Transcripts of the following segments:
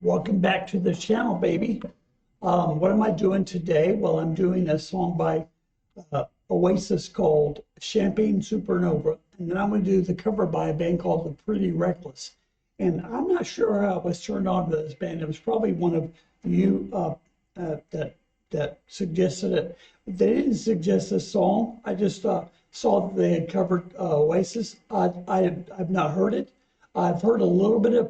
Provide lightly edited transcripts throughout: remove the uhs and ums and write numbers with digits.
Welcome back to the channel, baby. What am I doing today? Well, I'm doing a song by Oasis called Champagne Supernova, and then I'm going to do the cover by a band called The Pretty Reckless. And I'm not sure how I was turned on to this band. It was probably one of you that suggested it. They didn't suggest this song. I just saw that they had covered Oasis. I've not heard it. I've heard a little bit of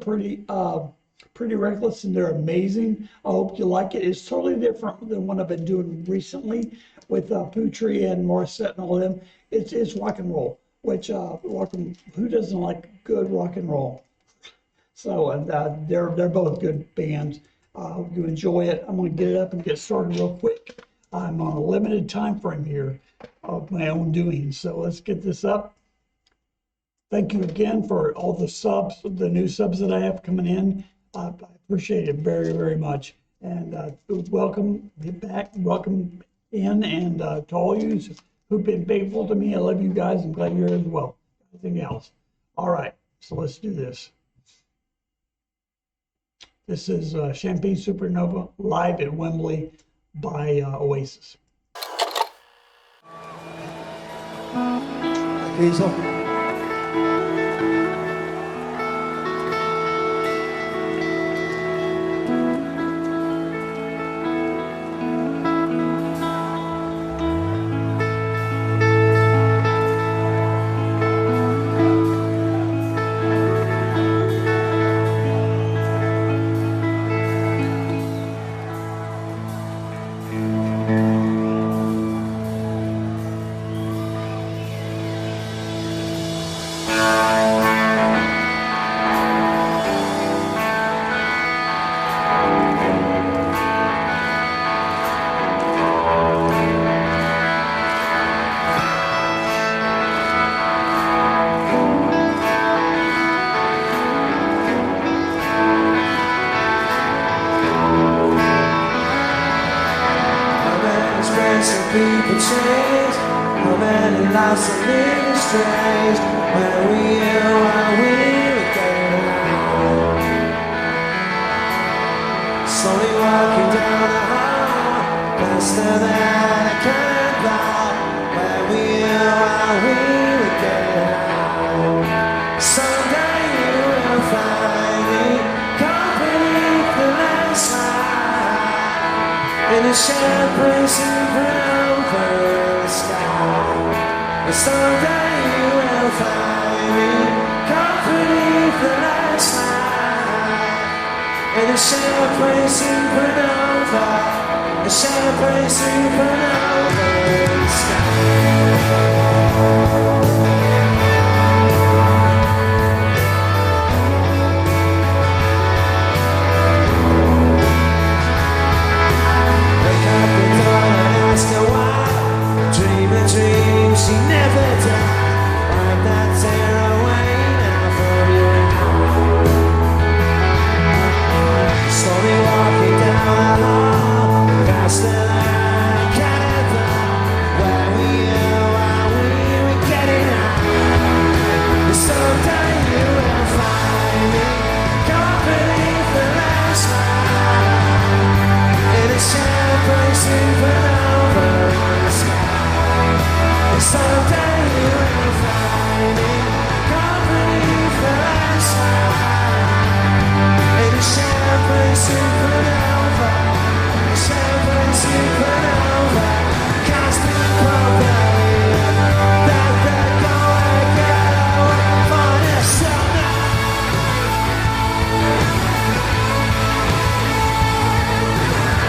Pretty Reckless, and they're amazing. I hope you like it. It's totally different than what I've been doing recently with Putri and Morissette and all of them. It's rock and roll, which who doesn't like good rock and roll? So they're both good bands. I hope you enjoy it. I'm going to get it up and get started real quick. I'm on a limited time frame here of my own doing. So let's get this up. Thank you again for all the subs, the new subs that I have coming in. I appreciate it very, very much. And welcome back, welcome in, and to all you who've been faithful to me. I love you guys. I'm glad you're here as well. Everything else. All right, so let's do this. This is Champagne Supernova live at Wembley by Oasis. Hazel. People change, how many lives are living strange. Where we are we again? Slowly walking down the hall, faster than I can fly. Where we are we again? Someday you will find me, company the last night in a champagne Supernova sky. And someday you will find me company the last night in a champagne Supernova, a champagne Supernova sky. She never died. I'm not tear away now from you. Slowly walking down the hall, faster than I can fly. Where we were getting out. Someday you will find me, company the last night in a champagne Supernova sky. Someday you will find me, company for last night in a champagne Supernova, a champagne Supernova, constant company that they're gonna get away from us tonight.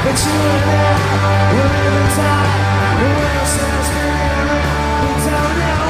But you and I will never die. Who else has been? Don't know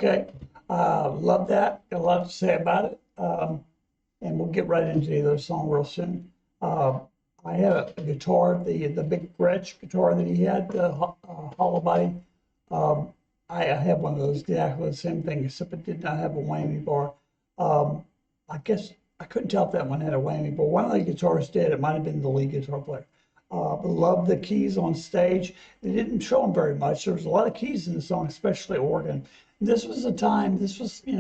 Okay, love that. Got a lot to say about it. And we'll get right into the other song real soon. I had a guitar, the big Gretsch guitar that he had, the hollow body. I have one of those, exactly the same thing, except it did not have a whammy bar. I guess I couldn't tell if that one had a whammy bar. One of the guitars did. It might have been the lead guitar player. Loved the keys on stage. They didn't show them very much. There was a lot of keys in the song, especially organ. This was a time. This was, this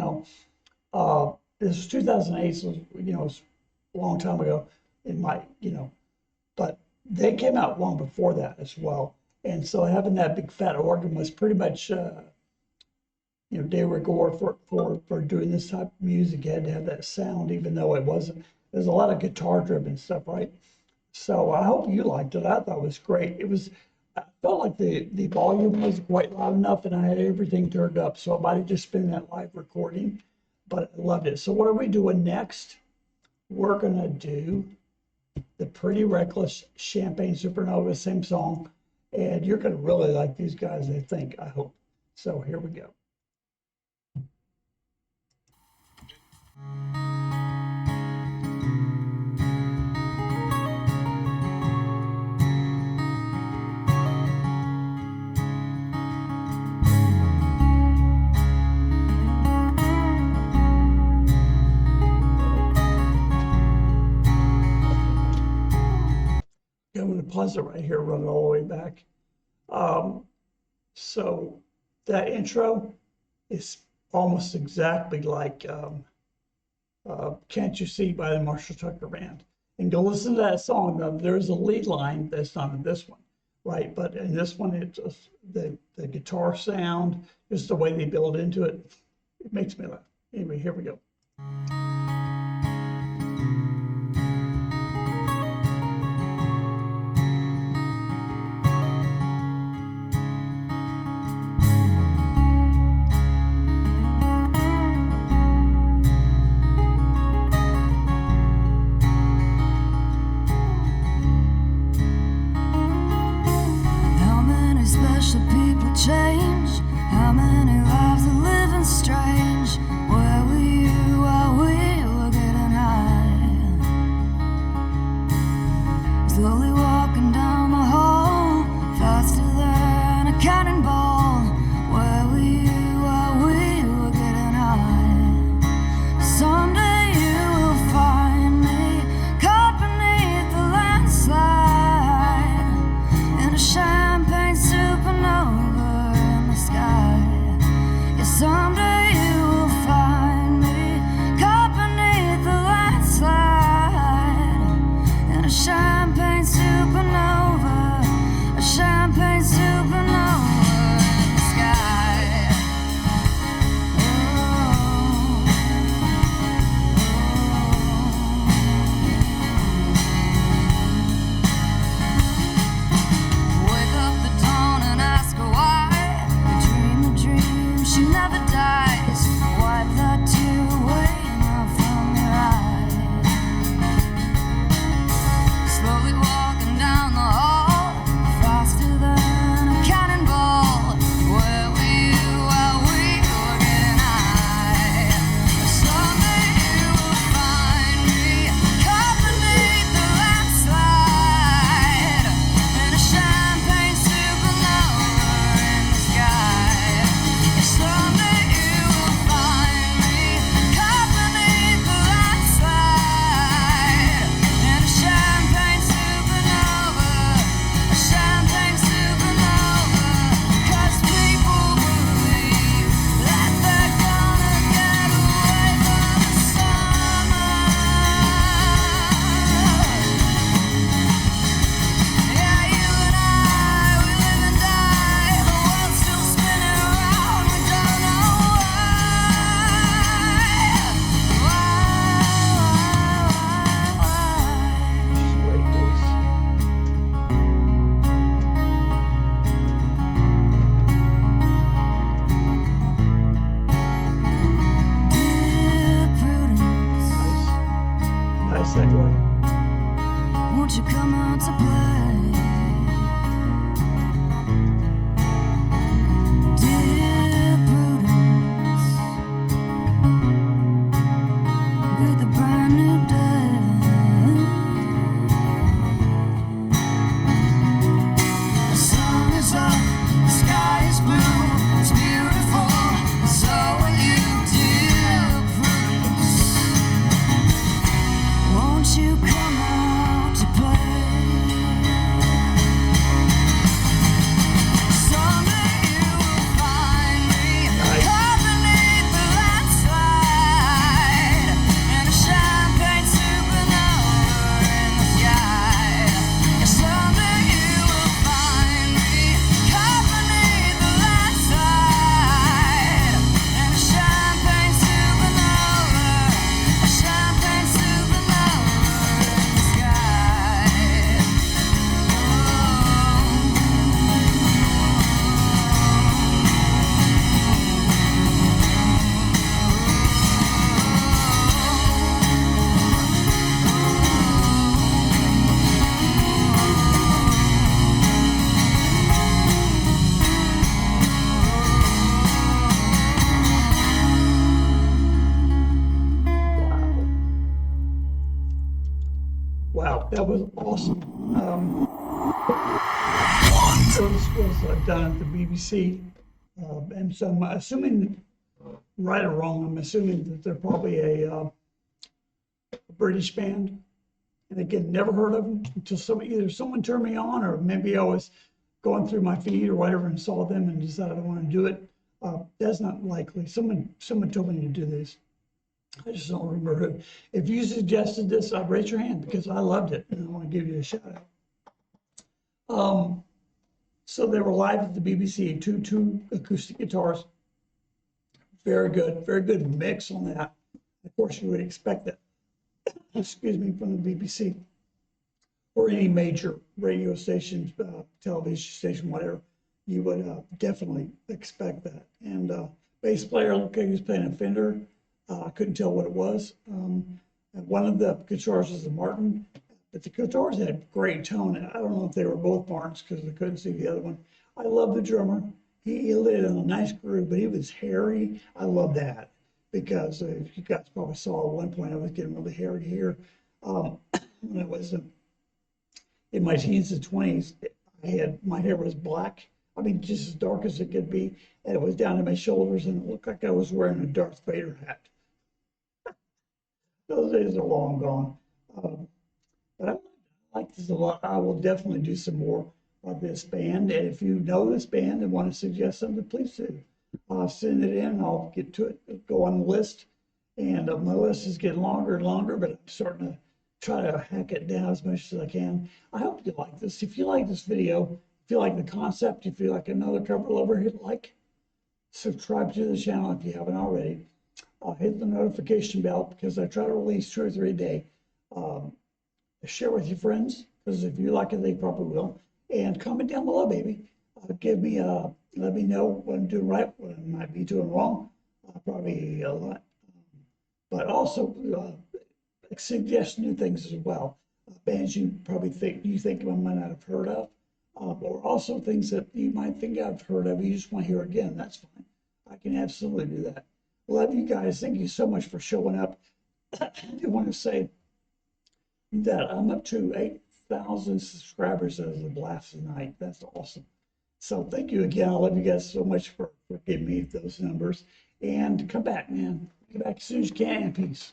was 2008. So it was a long time ago. It might, but they came out long before that as well. And so having that big fat organ was pretty much, de rigueur for doing this type of music. You had to have that sound, even though it wasn't. There's a lot of guitar driven stuff, right? So I hope you liked it. I thought it was great. I felt like the volume was quite loud enough, and I had everything turned up. So it might have just been that live recording, but I loved it. So what are we doing next? We're gonna do the Pretty Reckless Champagne Supernova, same song. And you're going to really like these guys, I think, I hope. So here we go. I'm going to pause it right here, run it all the way back. So that intro is almost exactly like Can't You See by the Marshall Tucker Band. And go listen to that song. Now, there's a lead line that's not in this one, right? But in this one, it's just the guitar sound, just the way they build into it. It makes me laugh. Anyway, here we go. Change. How many lives are living strange? Where were you while we That was awesome. So this was done at the BBC, and so I'm assuming, right or wrong, I'm assuming that they're probably a British band. And again, never heard of them until either someone turned me on, or maybe I was going through my feed or whatever and saw them and decided I want to do it. That's not likely. Someone told me to do this. I just don't remember who. If you suggested this, raise your hand because I loved it and I want to give you a shout out. So they were live at the BBC, two acoustic guitars. Very good mix on that. Of course, you would expect that, excuse me, from the BBC or any major radio station, television station, whatever. You would definitely expect that. And bass player looked like he was playing a Fender. I couldn't tell what it was. And one of the guitars was a Martin, but the guitars had great tone. I don't know if they were both Martins because I couldn't see the other one. I love the drummer. He lit in a nice groove, but he was hairy. I love that because you guys probably saw at one point I was getting really hairy here. When I was in my teens and 20s, my hair was black. I mean, just as dark as it could be, and it was down to my shoulders, and it looked like I was wearing a Darth Vader hat. Those days are long gone. But I like this a lot. I will definitely do some more of this band. And if you know this band and want to suggest something, please do. Send it in. I'll get to it. Go on the list. And my list is getting longer and longer, but I'm starting to try to hack it down as much as I can. I hope you like this. If you like this video, if you like the concept, if you like Another Cover Lover, hit like. Subscribe to the channel if you haven't already. Hit the notification bell because I try to release 2 or 3 a day. Share with your friends because if you like it, they probably will. And comment down below, baby. Let me know what I'm doing right, what I might be doing wrong. Probably a lot. But also suggest new things as well. Bands you probably think I might not have heard of. Or also things that you might think I've heard of, you just want to hear again, that's fine. I can absolutely do that. Love you guys. Thank you so much for showing up. I do want to say that I'm up to 8,000 subscribers as of last night. That's awesome. So thank you again. I love you guys so much for giving me those numbers. And come back, man. Come back as soon as you can. Peace.